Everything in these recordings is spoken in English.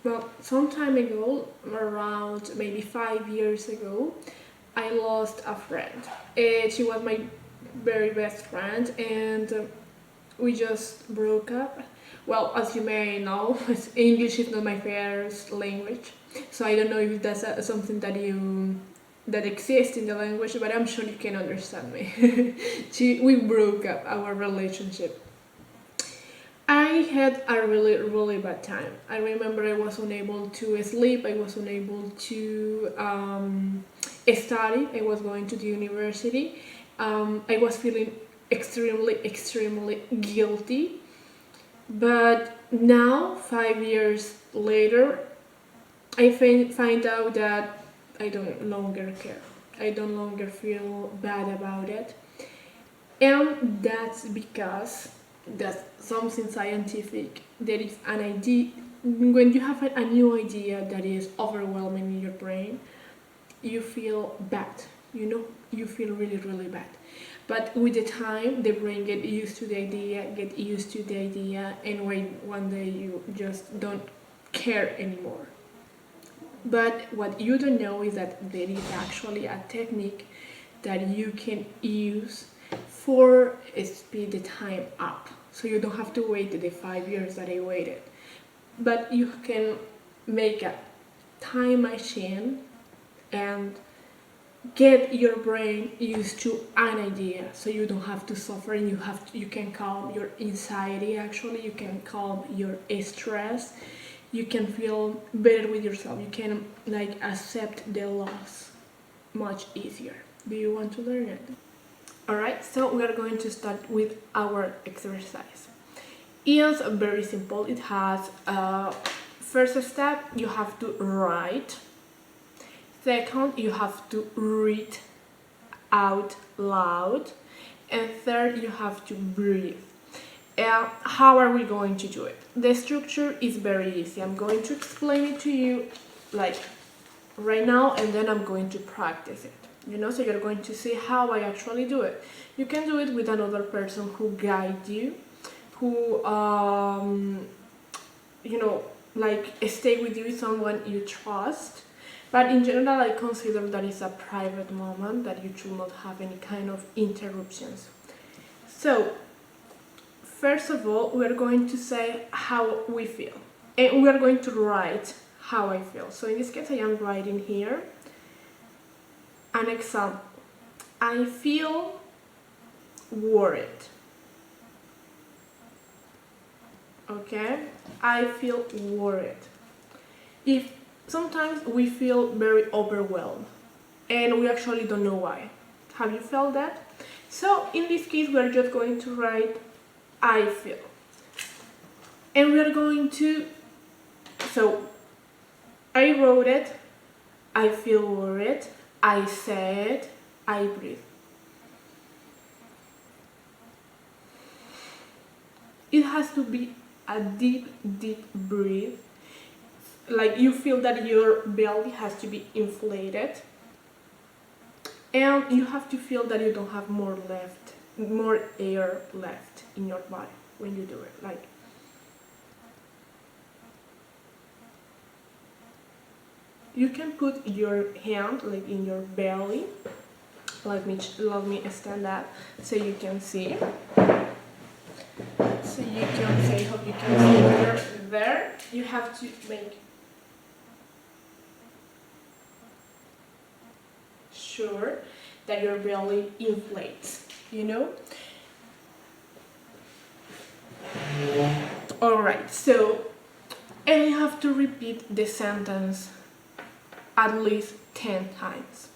Well, some time ago, around maybe 5 years ago, I lost a friend. She was my very best friend, and we just broke up. Well, as you may know, English is not my first language, so I don't know if that's something that exists in the language, but I'm sure you can understand me. We broke up our relationship. I had a really, really bad time. I remember I was unable to sleep, I was unable to study, I was going to the university. I was feeling extremely, extremely guilty. But now, 5 years later, find out that I don't longer care. I don't longer feel bad about it. And that's because that's something scientific. There is an idea. When you have a new idea that is overwhelming in your brain, you feel bad. You feel really, really bad. But with the time, the brain get used to the idea, and one day you just don't care anymore. But what you don't know is that there is actually a technique that you can use for speed the time up. So you don't have to wait the 5 years that I waited. But you can make a time machine and get your brain used to an idea, so you don't have to suffer, and you can calm your anxiety. Actually, you can calm your stress. You can feel better with yourself. You can accept the loss much easier. Do you want to learn it? Alright, so we are going to start with our exercise. It's very simple. It has first step, you have to write. Second, you have to read out loud. And third, you have to breathe. How are we going to do it? The structure is very easy. I'm going to explain it to you right now, and then I'm going to practice it. So you're going to see how I actually do it. You can do it with another person who guides you, who stay with you, someone you trust. But in general, I consider that it's a private moment, that you should not have any kind of interruptions. So, first of all, we're going to say how we feel. And we're going to write how I feel. So in this case, I am writing here an example. I feel worried. Okay? I feel worried. If sometimes we feel very overwhelmed and we actually don't know why. Have you felt that? So in this case, we're just going to write I feel. And we're going to, so I wrote it, I feel worried, I said, I breathe. It has to be a deep, deep breath. Like you feel that your belly has to be inflated. And you have to feel that you don't have more air left in your body when you do it. You can put your hand in your belly. Let me stand up so you can see. So you can see, hope you can see there. You have to make sure that your belly inflates, Alright, so, and you have to repeat the sentence at least 10 times.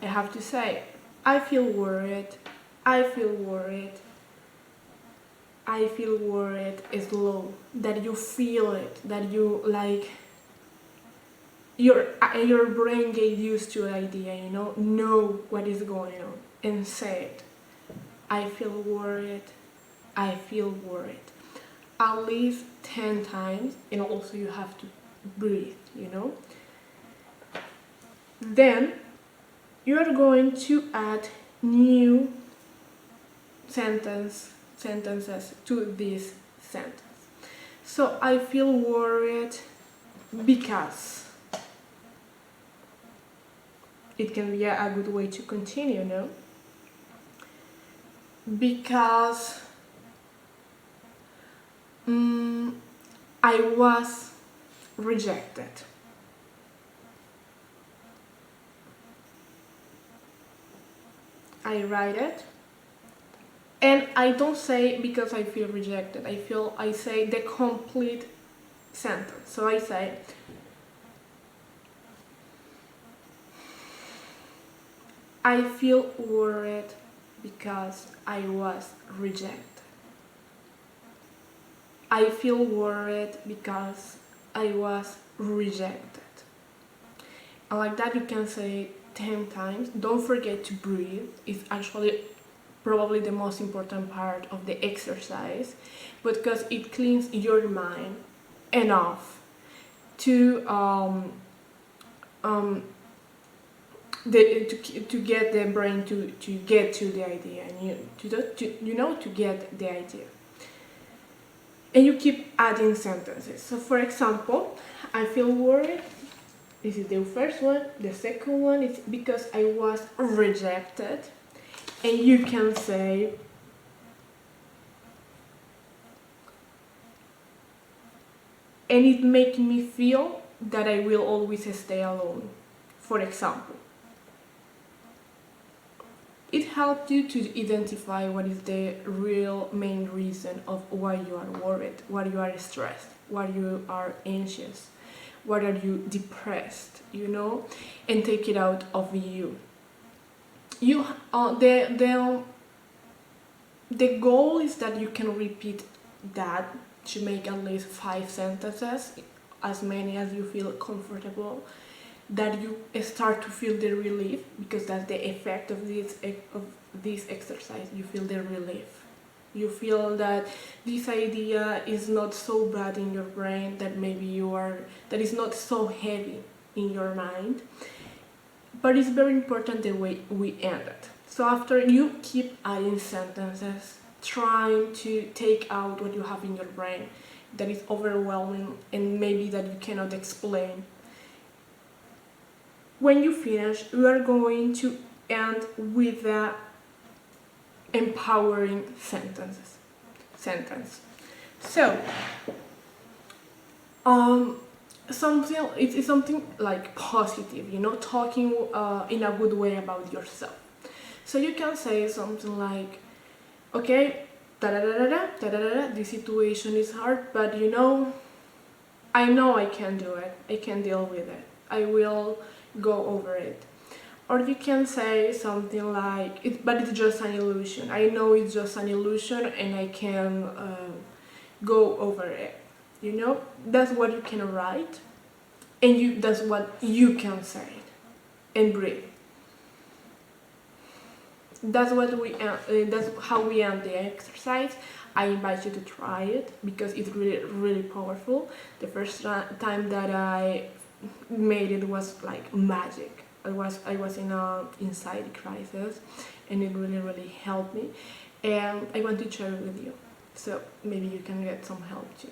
I have to say, I feel worried, I feel worried, I feel worried slow, that you feel it, that you your brain get used to the idea, know what is going on, and say it. I feel worried, I feel worried. At least 10 times, and also you have to breathe, Then you are going to add new sentences to this sentence. So I feel worried because it can be a good way to continue, no? Because I was rejected. I write it, and I don't say because I feel rejected. I say the complete sentence. So I say, I feel worried because I was rejected. I feel worried because I was rejected. And like that you can say 10 times. Don't forget to breathe. It's actually probably the most important part of the exercise, because it cleans your mind enough to to get the brain to get to the idea, and to get the idea. And you keep adding sentences. So for example, I feel worried. This is the first one. The second one is because I was rejected. And you can say, and it makes me feel that I will always stay alone, for example. It helps you to identify what is the real main reason of why you are worried, why you are stressed, why you are anxious, why are you depressed, and take it out of you. The goal is that you can repeat that to make at least 5 sentences, as many as you feel comfortable, that you start to feel the relief, because that's the effect of this exercise. You feel the relief. You feel that this idea is not so bad in your brain, that that is not so heavy in your mind. But it's very important the way we end it. So after you keep adding sentences, trying to take out what you have in your brain that is overwhelming and maybe that you cannot explain. When you finish, you are going to end with the empowering sentence. So, it's something like positive, talking in a good way about yourself. So you can say something like, okay, this situation is hard, but I know I can do it. I can deal with it. I will go over it. Or you can say something like, but it's just an illusion. I know it's just an illusion and I can go over it. That's what you can write, and that's what you can say, and breathe. That's how we end the exercise. I invite you to try it because it's really, really powerful. The first time that I made it was like magic. I was in an anxiety crisis, and it really, really helped me. And I want to share it with you, so maybe you can get some help too.